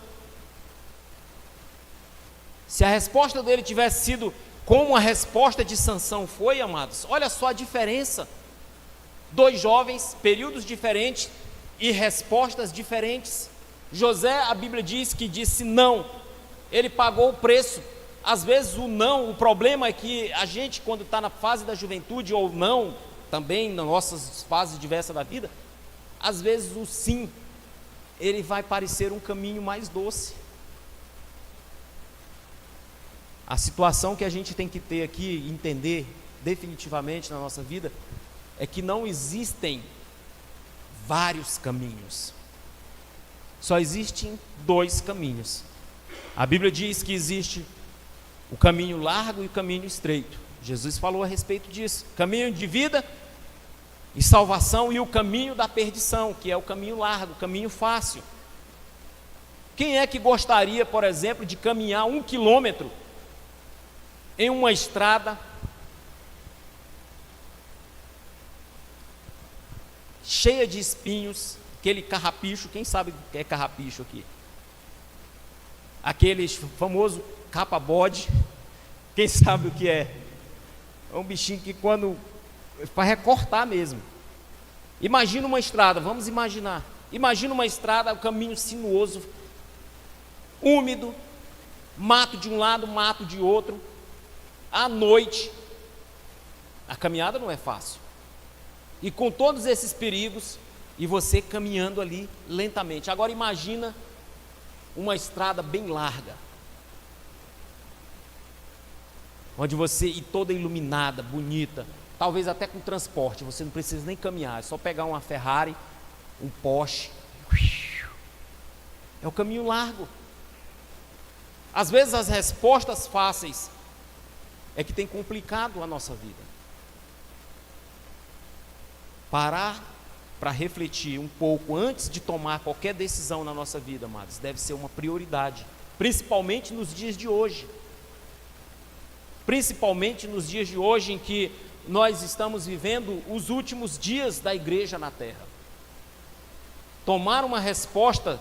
Se a resposta dele tivesse sido como a resposta de Sansão foi, amados, olha só a diferença. 2 jovens, períodos diferentes e respostas diferentes. José, a Bíblia diz que disse não, ele pagou o preço. Às vezes o não, o problema é que a gente, quando está na fase da juventude, ou não, também nas nossas fases diversas da vida, às vezes o sim, ele vai parecer um caminho mais doce. A situação que a gente tem que ter aqui, entender definitivamente na nossa vida, é que não existem vários caminhos, só existem 2 caminhos. A Bíblia diz que existe o caminho largo e o caminho estreito. Jesus falou a respeito disso: caminho de vida e salvação, e o caminho da perdição, que é o caminho largo, o caminho fácil. Quem é que gostaria, por exemplo, de caminhar 1 quilômetro em uma estrada cheia de espinhos, aquele carrapicho? Quem sabe o que é carrapicho aqui? Aquele famoso capa-bode. Quem sabe o que é? É um bichinho que quando para recortar mesmo. Imagina uma estrada, vamos imaginar. Imagina uma estrada, um caminho sinuoso, úmido, mato de um lado, mato de outro. À noite, a caminhada não é fácil. E com todos esses perigos, e você caminhando ali lentamente. Agora imagina uma estrada bem larga. onde você ir toda iluminada, bonita, talvez até com transporte, você não precisa nem caminhar, é só pegar uma Ferrari, um Porsche. É o caminho largo. Às vezes as respostas fáceis é que tem complicado a nossa vida. Parar para refletir um pouco antes de tomar qualquer decisão na nossa vida, amados, deve ser uma prioridade, principalmente nos dias de hoje. Principalmente nos dias de hoje em que nós estamos vivendo os últimos dias da igreja na terra. Tomar uma resposta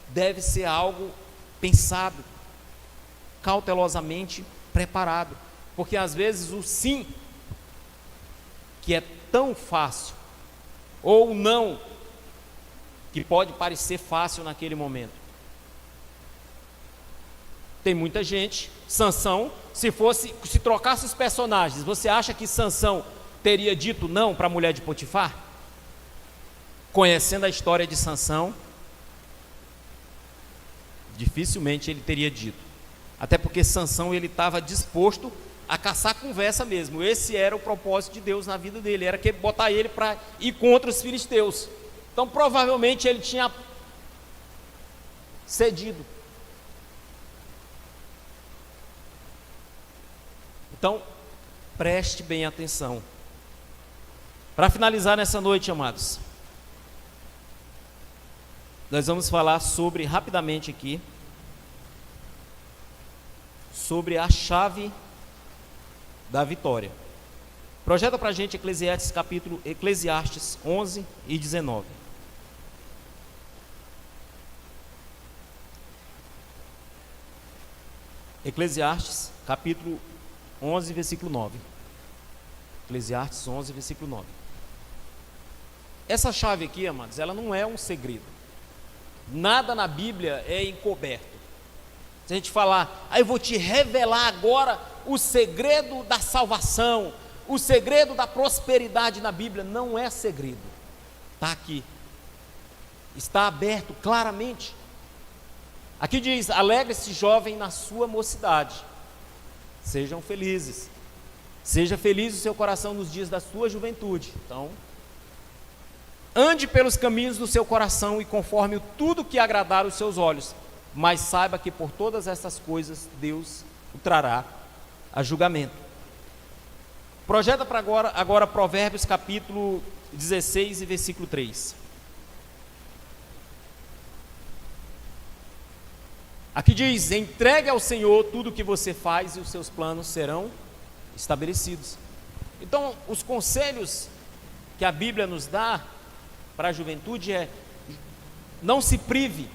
deve ser algo pensado, cautelosamente preparado, porque às vezes o sim, que é tão fácil, ou o não, que pode parecer fácil naquele momento. Tem muita gente, Sansão, se trocasse os personagens, você acha que Sansão teria dito não para a mulher de Potifar? Conhecendo a história de Sansão, dificilmente ele teria dito. Até porque Sansão, ele estava disposto a caçar conversa mesmo. Esse era o propósito de Deus na vida dele, era que botar ele para ir contra os filisteus. Então provavelmente ele tinha cedido. Então preste bem atenção. Para finalizar nessa noite, amados, nós vamos falar rapidamente aqui, sobre a chave da vitória. Projeta para a gente Eclesiastes 11 e 19. Eclesiastes capítulo 11, versículo 9. Eclesiastes 11, versículo 9. Essa chave aqui, amados, ela não é um segredo. Nada na Bíblia é encoberto. Se a gente falar, eu vou te revelar agora o segredo da salvação, o segredo da prosperidade na Bíblia, não é segredo. Está aqui. Está aberto claramente. Aqui diz: alegre-se, jovem, na sua mocidade. Sejam felizes. Seja feliz o seu coração nos dias da sua juventude. Então, ande pelos caminhos do seu coração e conforme tudo que agradar os seus olhos. Mas saiba que por todas essas coisas Deus o trará a julgamento. Projeta para agora Provérbios capítulo 16 e versículo 3. Aqui diz: entregue ao Senhor tudo o que você faz e os seus planos serão estabelecidos. Então, os conselhos que a Bíblia nos dá para a juventude é: não se prive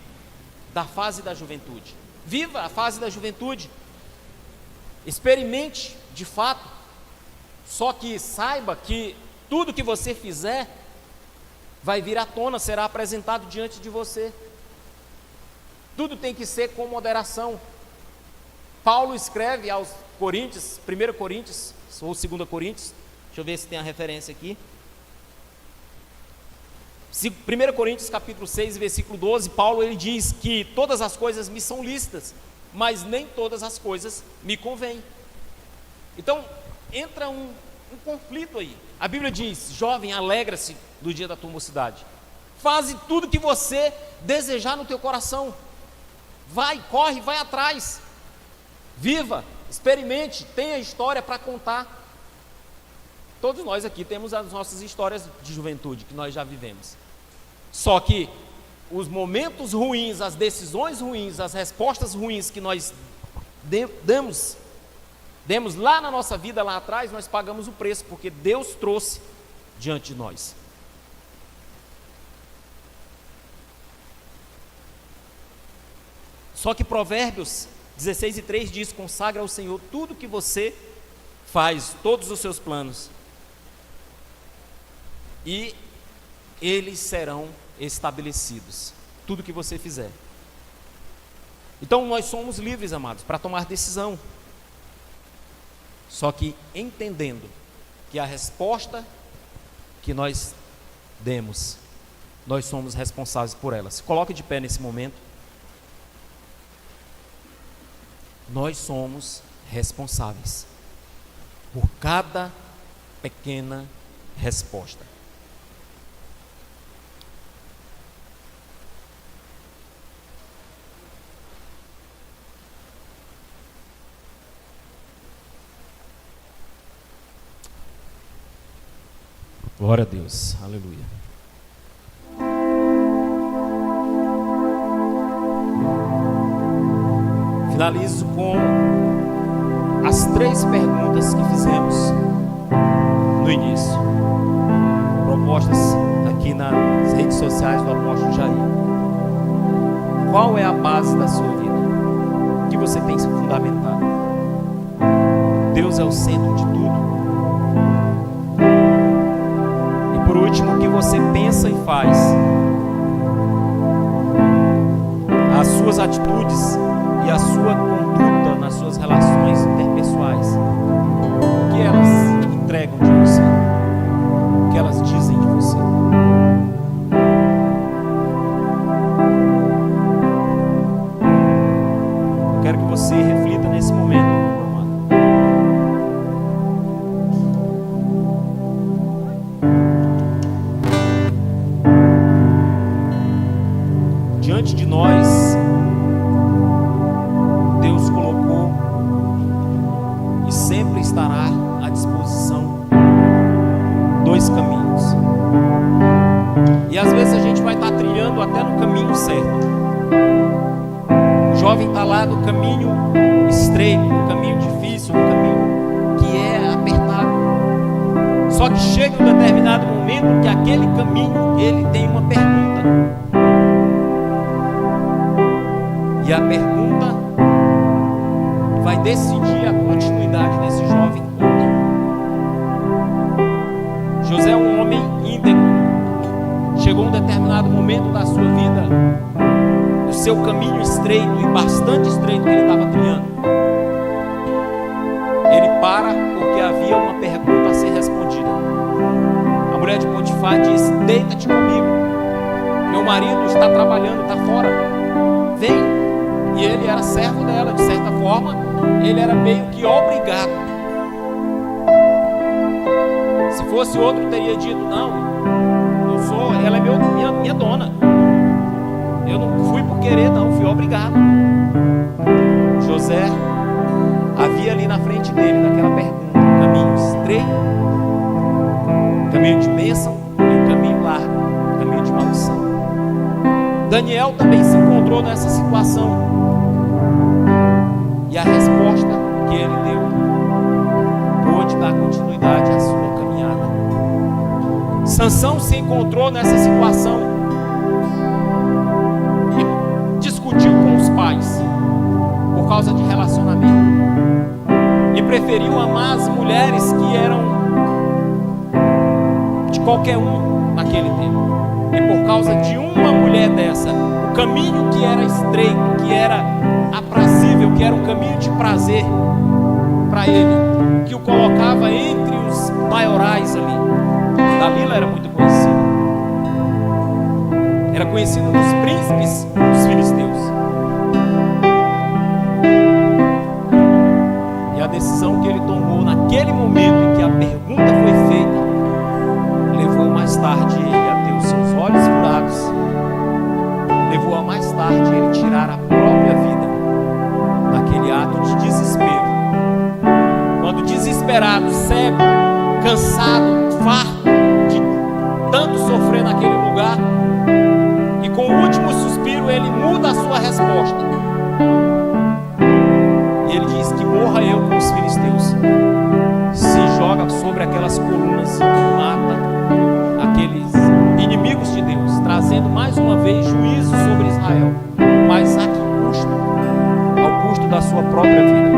da fase da juventude, viva a fase da juventude, experimente de fato, só que saiba que tudo que você fizer vai vir à tona, será apresentado diante de você. Tudo tem que ser com moderação. Paulo escreve aos Coríntios, 1 Coríntios ou 2 Coríntios, deixa eu ver se tem a referência aqui. 1 Coríntios capítulo 6, versículo 12, Paulo ele diz que todas as coisas me são lícitas, mas nem todas as coisas me convêm. Então entra um conflito aí. A Bíblia diz: jovem, alegra-se do dia da tua mocidade. Faze tudo que você desejar no teu coração. Vai, corre, vai atrás. Viva, experimente, tenha história para contar. Todos nós aqui temos as nossas histórias de juventude que nós já vivemos. Só que os momentos ruins, as decisões ruins, as respostas ruins que nós demos lá na nossa vida, lá atrás, nós pagamos o preço, porque Deus trouxe diante de nós. Só que Provérbios 16 e 3 diz: consagra ao Senhor tudo que você faz, todos os seus planos, e eles serão estabelecidos, tudo que você fizer. Então nós somos livres, amados, para tomar decisão, só que entendendo que a resposta que nós demos, nós somos responsáveis por ela. Se coloque de pé nesse momento. Nós somos responsáveis. por cada pequena resposta. Glória a Deus, aleluia. Finalizo com as 3 perguntas que fizemos no início, propostas aqui nas redes sociais do apóstolo Jair. Qual é a base da sua vida? O que você tem se fundamentado? Deus é o centro de tudo? E por último, o que você pensa e faz? As suas atitudes e a sua conduta nas suas relações interpessoais, o que elas entregam de você? O que elas dizem de você? Eu quero que você reflita nesse momento, meu amado. Diante de nós, Deus colocou e sempre estará à disposição 2 caminhos. E às vezes a gente vai estar trilhando até no caminho certo. O jovem está lá no caminho estreito, no caminho difícil, no caminho que é apertado. Só que chega um determinado momento que aquele caminho, ele tem uma pergunta. E a pergunta vai decidir a continuidade desse jovem ou não. José é um homem íntegro. Chegou um determinado momento da sua vida, do seu caminho estreito e bastante estreito que ele estava trilhando. Ele para porque havia uma pergunta a ser respondida. A mulher de Potifar disse: deita-te comigo, meu marido está trabalhando, está fora, vem. E ele era servo dela, de certa forma, ele era meio que obrigado. Se fosse outro, teria dito: não, ela é minha dona. Eu não fui por querer, não, fui obrigado. José havia ali na frente dele, naquela pergunta, um caminho estreito, um caminho de bênção e um caminho largo, um caminho de maldição. Daniel também se encontrou nessa situação. E a resposta que ele deu pôde dar continuidade à sua caminhada. Sansão se encontrou nessa situação e discutiu com os pais por causa de relacionamento. E preferiu amar as mulheres que eram de qualquer um naquele tempo. E por causa de uma mulher dessa, o caminho que era estreito, que era aprazível, que era um caminho de prazer para ele, que o colocava entre os maiorais ali. Dalila era muito conhecida. Era conhecida dos príncipes dos filisteus. E a decisão que ele tomou naquele momento em que a pergunta foi feita, levou mais tarde ele a ter os seus olhos furados, levou a mais tarde ele tirar a própria vida naquele ato de desespero. Quando desesperado, cego, cansado, farto de tanto sofrer naquele lugar, e com o último suspiro ele muda a sua resposta. E ele diz que morra eu com os filisteus. Se joga sobre aquelas colunas e mata aqueles inimigos de Deus, trazendo mais uma vez juízo sobre Israel, mas a que custo? Ao custo da sua própria vida.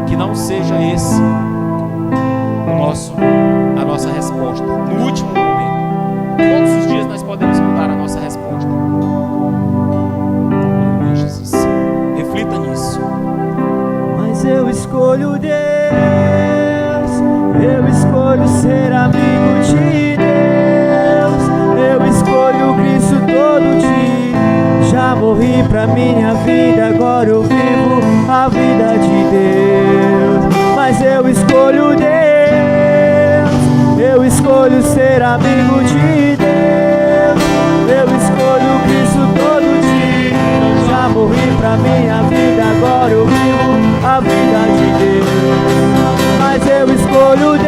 Que não seja esse a nossa resposta no último momento. Todos os dias nós podemos mudar a nossa resposta. Meu Jesus, reflita nisso.
Mas eu escolho Deus, eu escolho ser amigo de Deus, eu escolho Cristo todo dia. Já morri pra minha vida, agora eu vivo a vida de Deus. Mas mas eu escolho Deus. Eu escolho ser amigo de Deus. Eu escolho Cristo todo dia. Já morri pra minha vida, agora eu vivo a vida de Deus. Mas eu escolho